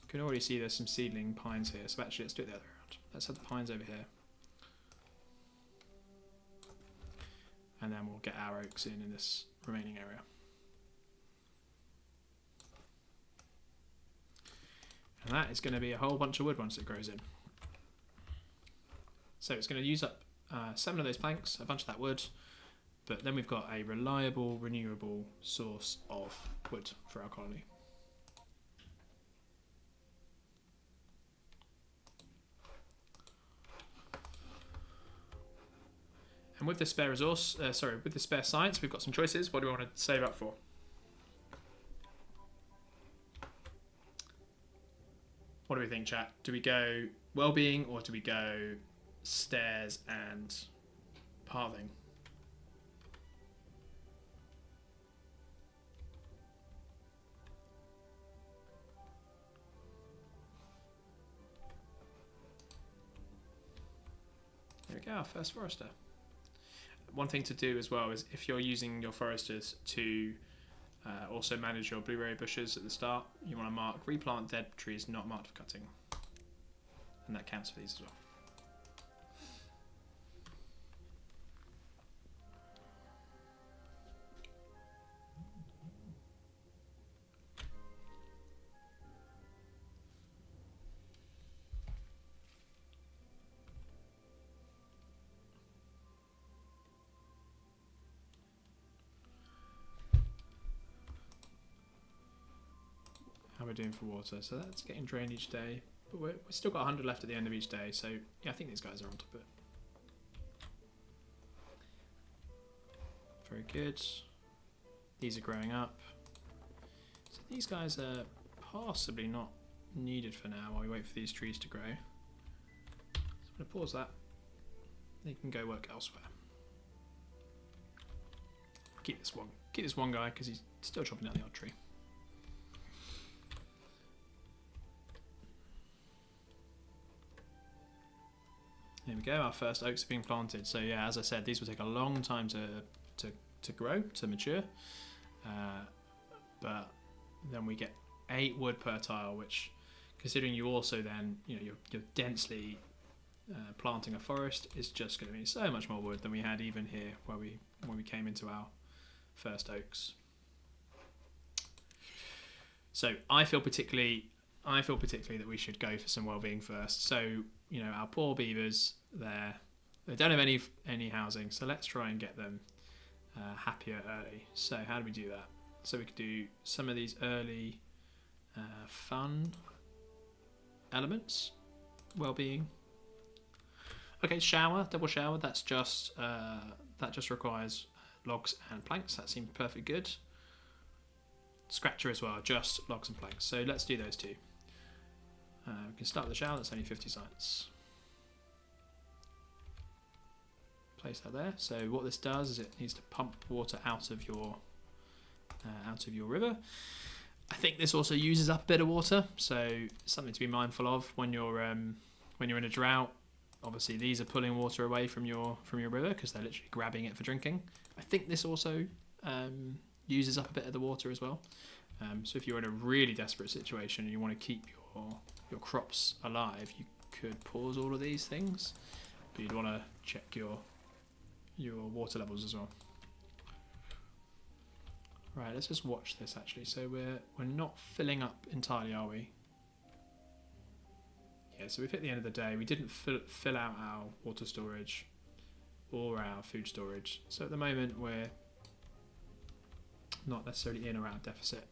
You can already see there's some seedling pines here. So actually, let's do it the other way around. Let's have the pines over here. And then we'll get our oaks in this remaining area. And that is going to be a whole bunch of wood once it grows in. So it's going to use up 7 of those planks, a bunch of that wood. But then we've got a reliable, renewable source of wood for our colony. And with the spare resource, with the spare science, we've got some choices. What do we want to save up for? What do we think, chat? Do we go well-being or do we go stairs and pathing? There we go, our first forester. One thing to do as well is if you're using your foresters to also manage your blueberry bushes at the start, you want to mark replant dead trees not marked for cutting. And that counts for these as well. we're doing for water. So that's getting drained each day. But we've still got 100 left at the end of each day. So yeah, I think these guys are on top of it. Very good. These are growing up. So these guys are possibly not needed for now while we wait for these trees to grow. So I'm going to pause that. They can go work elsewhere. Keep this one guy because he's still chopping down the odd tree. There we go, our first oaks are being planted. So yeah, as I said, these will take a long time to grow, to mature. But then we get 8 wood per tile, which, considering you also then, you're densely planting a forest, is just going to be so much more wood than we had even here when we came into our first oaks. So I feel particularly that we should go for some well-being first. So our poor beavers, they don't have any housing, so let's try and get them happier early. So how do we do that? So we could do some of these early fun elements, well-being. Okay, double shower. That just requires logs and planks. That seems perfectly good. Scratcher as well, just logs and planks. So let's do those two. We can start with the shower. That's only 50 sites. Place that there. So what this does is it needs to pump water out of your river. I think this also uses up a bit of water, so something to be mindful of when you're in a drought. Obviously, these are pulling water away from your river because they're literally grabbing it for drinking. I think this also uses up a bit of the water as well. So if you're in a really desperate situation and you want to keep your crops alive, you could pause all of these things, but you'd want to check your water levels as well. Right, let's just watch this actually. So we're not filling up entirely, are we? Yeah, so we've hit the end of the day. We didn't fill out our water storage or our food storage. So at the moment we're not necessarily in or out of deficit.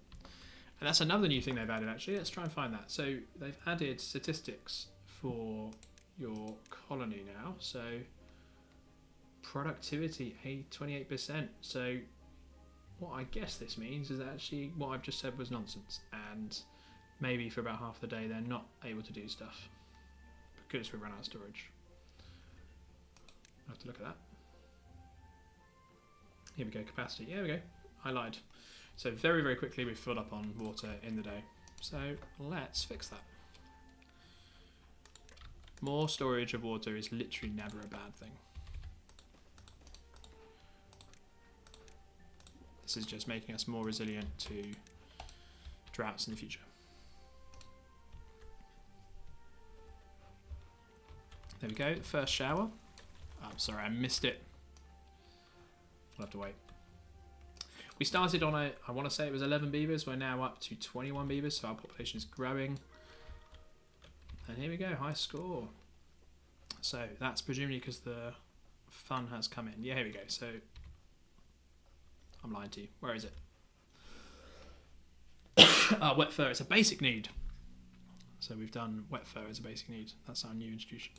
And that's another new thing they've added actually. Let's try and find that. So they've added statistics for your colony now. So productivity, 28%. So what I guess this means is that actually what I've just said was nonsense, and maybe for about half the day they're not able to do stuff because we run out of storage. I'll have to look at that. Here we go, capacity. Yeah, there we go. I lied. So very, very quickly we've filled up on water in the day. So let's fix that. More storage of water is literally never a bad thing. This is just making us more resilient to droughts in the future. There we go, first shower. I'm sorry, I missed it. I'll have to wait. We started on I want to say it was 11 beavers. We're now up to 21 beavers, so our population is growing. And here we go, high score. So that's presumably because the fun has come in. Yeah, here we go. So I'm lying to you. Where is it? Wet fur. It's a basic need. So we've done wet fur as a basic need. That's our new institution.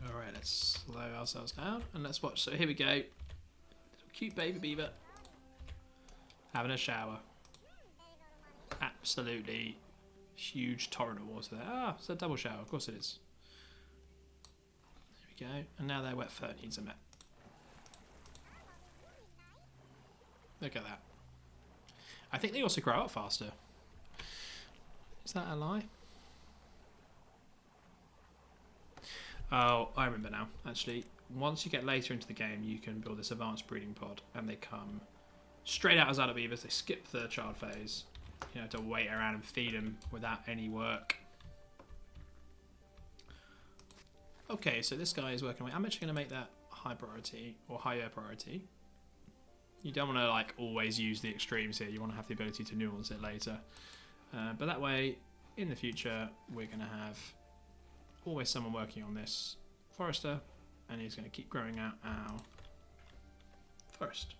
All right, let's slow ourselves down and let's watch. So here we go. Little cute baby beaver having a shower. Absolutely huge torrent of water there. Ah, it's a double shower. Of course it is. There we go. And now their wet fur needs a met. Look at that. I think they also grow up faster. Is that a lie? Oh, I remember now. Actually, once you get later into the game, you can build this advanced breeding pod, and they come straight out as adult beavers. They skip the child phase. You know, to wait around and feed them without any work. Okay, so this guy is working away. I'm actually going to make that high priority or higher priority. You don't want to like always use the extremes here. You want to have the ability to nuance it later. But that way, in the future we're going to have always someone working on this forester, and he's going to keep growing out our forest.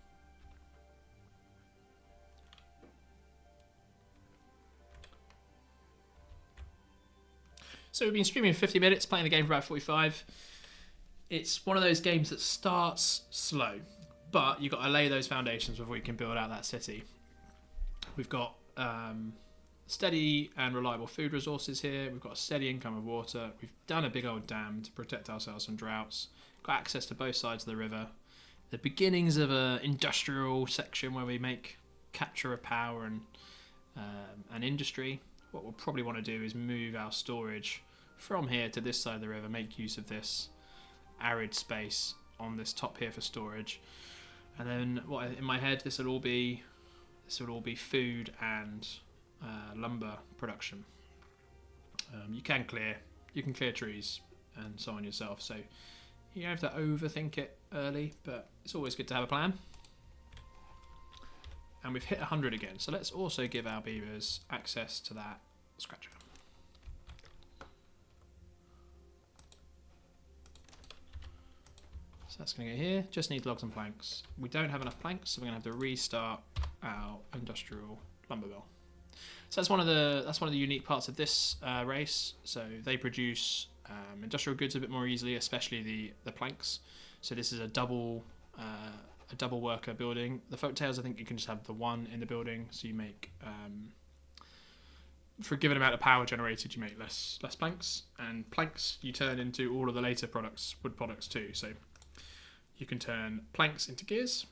So we've been streaming for 50 minutes, playing the game for about 45. It's one of those games that starts slow, but you've got to lay those foundations before you can build out that city. We've got steady and reliable food resources here. We've got a steady income of water. We've done a big old dam to protect ourselves from droughts. Got access to both sides of the river. The beginnings of an industrial section where we make capture of power and industry. What we'll probably want to do is move our storage from here to this side of the river, make use of this arid space on this top here for storage, and then in my head this would all be food and lumber production. You can clear trees and so on yourself, so you don't have to overthink it early, but it's always good to have a plan. And we've hit 100 again, so let's also give our beavers access to that scratcher. So that's going to go here. Just need logs and planks. We don't have enough planks, so we're going to have to restart our industrial lumber mill. So that's one of the unique parts of this race. So they produce industrial goods a bit more easily, especially the planks. So this is a double worker building. The folktales, I think you can just have the one in the building, so you make for a given amount of power generated, you make less planks, and planks you turn into all of the later products, wood products too. So you can turn planks into gears,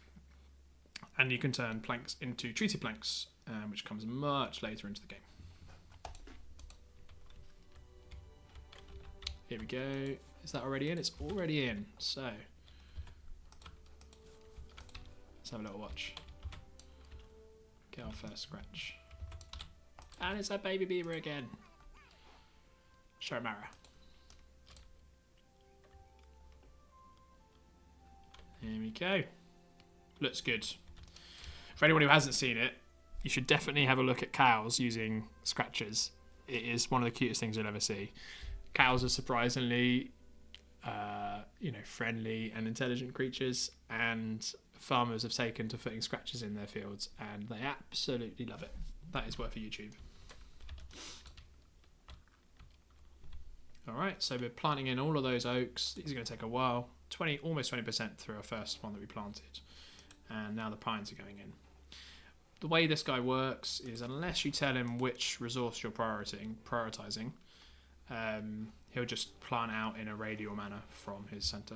and you can turn planks into treated planks, which comes much later into the game. Here we go. Is that already in? It's already in. So let's have a little watch. Get our first scratch. And it's that baby beaver again. Sharamara. Here we go. Looks good. For anyone who hasn't seen it, you should definitely have a look at cows using scratchers. It is one of the cutest things you'll ever see. Cows are surprisingly, friendly and intelligent creatures, and farmers have taken to putting scratchers in their fields, and they absolutely love it. That is worth a YouTube. All right, so we're planting in all of those oaks. These are going to take a while. Almost 20% through our first one that we planted, and now the pines are going in. The way this guy works is, unless you tell him which resource you're prioritizing, he'll just plant out in a radial manner from his center.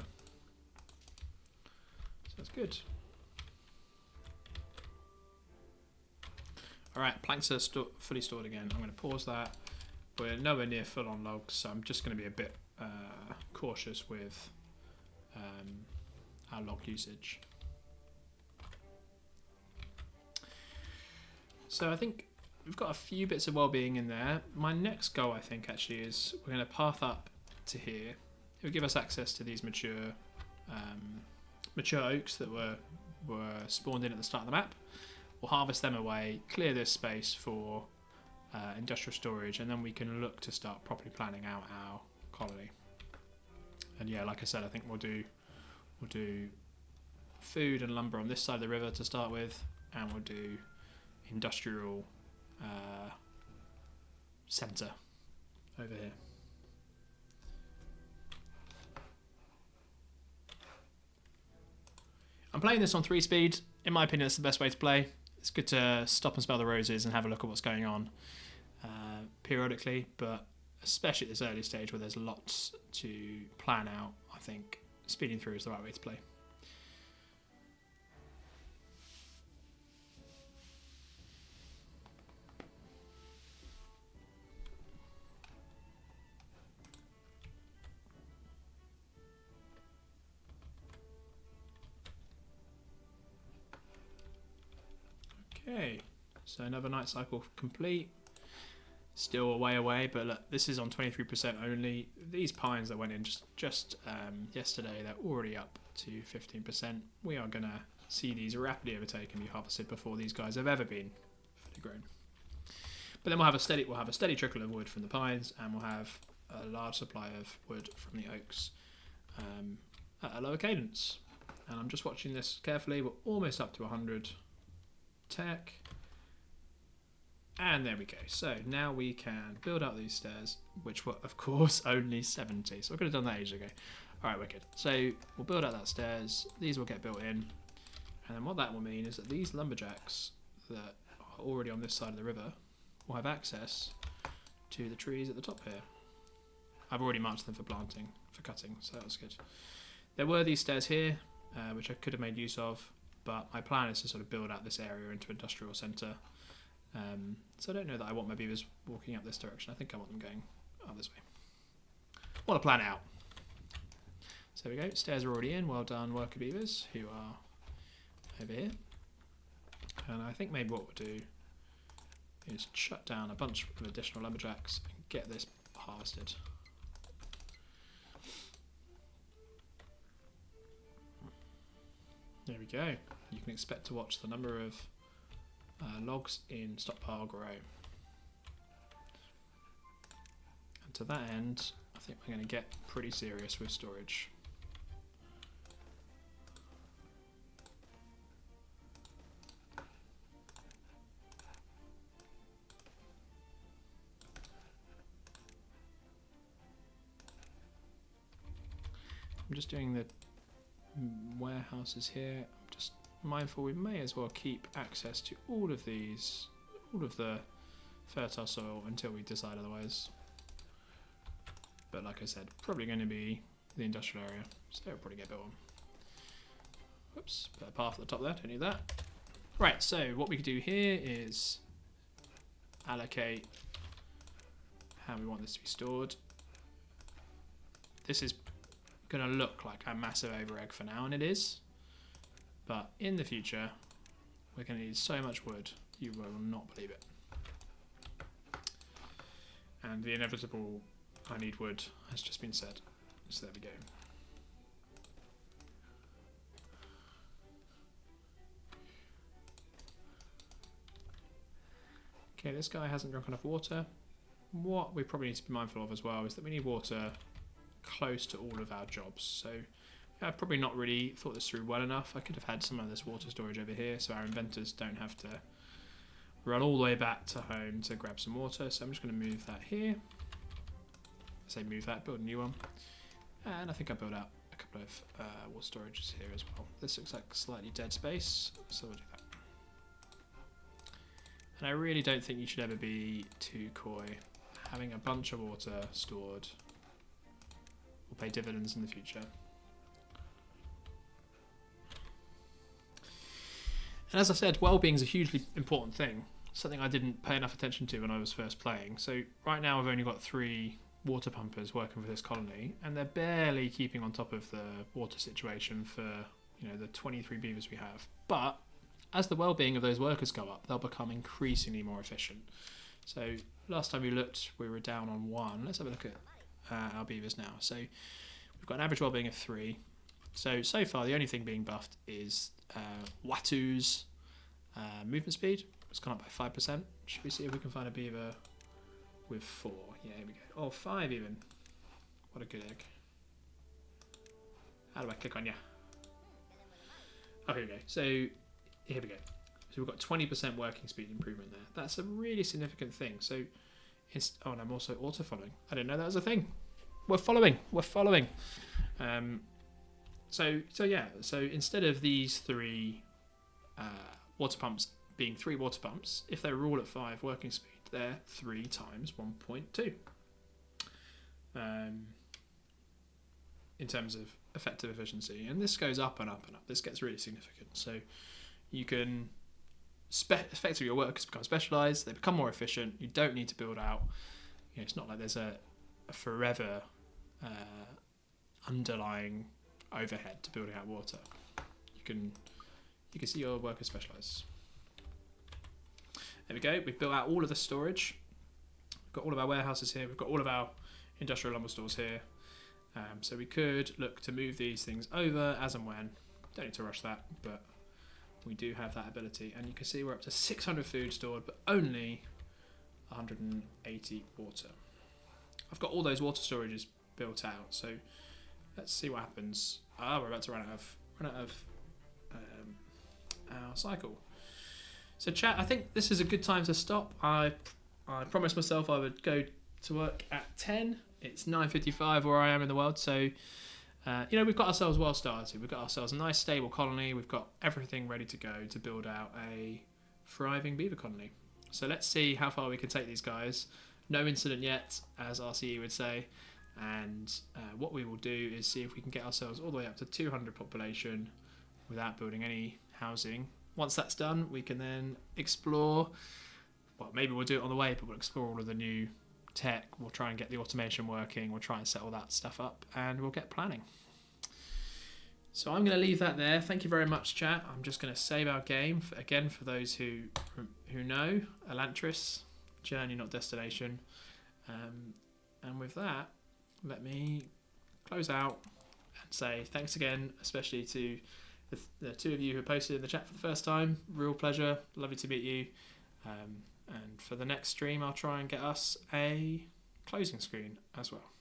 So that's good. All right, planks are fully stored again. I'm going to pause that. We're nowhere near full on logs, so I'm just going to be a bit cautious with our log usage. So I think we've got a few bits of well-being in there. My next goal, I think, actually is we're going to path up to here. It will give us access to these mature oaks that were spawned in at the start of the map. We'll harvest them away, clear this space for industrial storage, and then we can look to start properly planning out our colony. And yeah, like I said, I think we'll do food and lumber on this side of the river to start with, and we'll do industrial centre over here. I'm playing this on 3 speed. In my opinion, it's the best way to play. It's good to stop and smell the roses and have a look at what's going on periodically, but especially at this early stage where there's lots to plan out, I think speeding through is the right way to play. Okay, so another night cycle complete. Still a way away, but look, this is on 23% only. These pines that went in just yesterday, they're already up to 15%. We are going to see these rapidly overtake and be harvested before these guys have ever been fully grown. But then we'll have a steady trickle of wood from the pines, and we'll have a large supply of wood from the oaks at a lower cadence. And I'm just watching this carefully. We're almost up to 100 tech. And there we go. So now we can build up these stairs, which were, of course, only 70. So I could have done that ages ago. All right, wicked. So we'll build out that stairs. These will get built in. And then what that will mean is that these lumberjacks that are already on this side of the river will have access to the trees at the top here. I've already marked them for planting, for cutting, so that was good. There were these stairs here, which I could have made use of, but my plan is to sort of build out this area into an industrial centre. So I don't know that I want my beavers walking up this direction. I think I want them going up this way. Want to plan out. So there we go. Stairs are already in. Well done, worker beavers, who are over here. And I think maybe what we'll do is shut down a bunch of additional lumberjacks and get this harvested. There we go. You can expect to watch the number of logs in stockpile grow. And to that end, I think we're going to get pretty serious with storage. I'm just doing the warehouses here. I'm just mindful we may as well keep access to all of these, all of the fertile soil until we decide otherwise. But like I said, probably going to be the industrial area, so it'll probably get built on. Whoops, put a path at the top there, don't need that. Right, so what we could do here is allocate how we want this to be stored. This is going to look like a massive over egg for now, and it is, but in the future we're going to need so much wood you will not believe it. And the inevitable I need wood has just been said, so there we go. Okay, this guy hasn't drunk enough water. What we probably need to be mindful of as well is that we need water close to all of our jobs. So yeah, I've probably not really thought this through well enough. I could have had some of this water storage over here so our inventors don't have to run all the way back to home to grab some water. So I'm just going to move that here. I say move that, build a new one. And I think I built out a couple of water storages here as well. This looks like slightly dead space, so we'll do that. And I really don't think you should ever be too coy. Having a bunch of water stored will pay dividends in the future. And as I said, well-being is a hugely important thing, something I didn't pay enough attention to when I was first playing. So right now I've only got 3 water pumpers working for this colony, and they're barely keeping on top of the water situation for, you know, the 23 beavers we have. But as the well-being of those workers go up, they'll become increasingly more efficient. So last time we looked, we were down on 1. Let's have a look at our beavers now. So we've got an average well-being of 3. So far the only thing being buffed is Watu's movement speed. It's gone up by 5%. Should we see if we can find a beaver with 4? Yeah, here we go. Oh, 5 even. What a good egg. How do I click on you? Oh, here we go. So here we go. So we've got 20% working speed improvement there. That's a really significant thing. So oh, and I'm also auto-following. I didn't know that was a thing. We're following. So yeah. So instead of these 3 water pumps being 3 water pumps, if they were all at 5 working speed, they're 3 times 1.2. In terms of effective efficiency, and this goes up and up and up. This gets really significant. So you can effectively your workers become specialised. They become more efficient. You don't need to build out. You know, it's not like there's a forever underlying overhead to building out water. You can see your workers specialise. There we go. We've built out all of the storage. We've got all of our warehouses here. We've got all of our industrial lumber stores here. So we could look to move these things over as and when. Don't need to rush that, but we do have that ability. And you can see we're up to 600 food stored, but only 180 water. I've got all those water storages built out, so let's see what happens. We're about to run out of our cycle. So chat, I think this is a good time to stop. I promised myself I would go to work at 10. It's 9:55 where I am in the world, so we've got ourselves well started. We've got ourselves a nice stable colony. We've got everything ready to go to build out a thriving beaver colony. So let's see how far we can take these guys. No incident yet, as RCE would say. And what we will do is see if we can get ourselves all the way up to 200 population without building any housing. Once that's done, we can then explore. Well, maybe we'll do it on the way, but we'll explore all of the new tech. We'll try and get the automation working. We'll try and set all that stuff up, and we'll get planning. So I'm going to leave that there. Thank you very much, chat. I'm just going to save our game. Again, for those who know, Elantris, journey, not destination. And with that, let me close out and say thanks again, especially to the two of you who posted in the chat for the first time. Real pleasure. Lovely to meet you. And for the next stream, I'll try and get us a closing screen as well.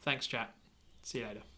Thanks, chat. See you later.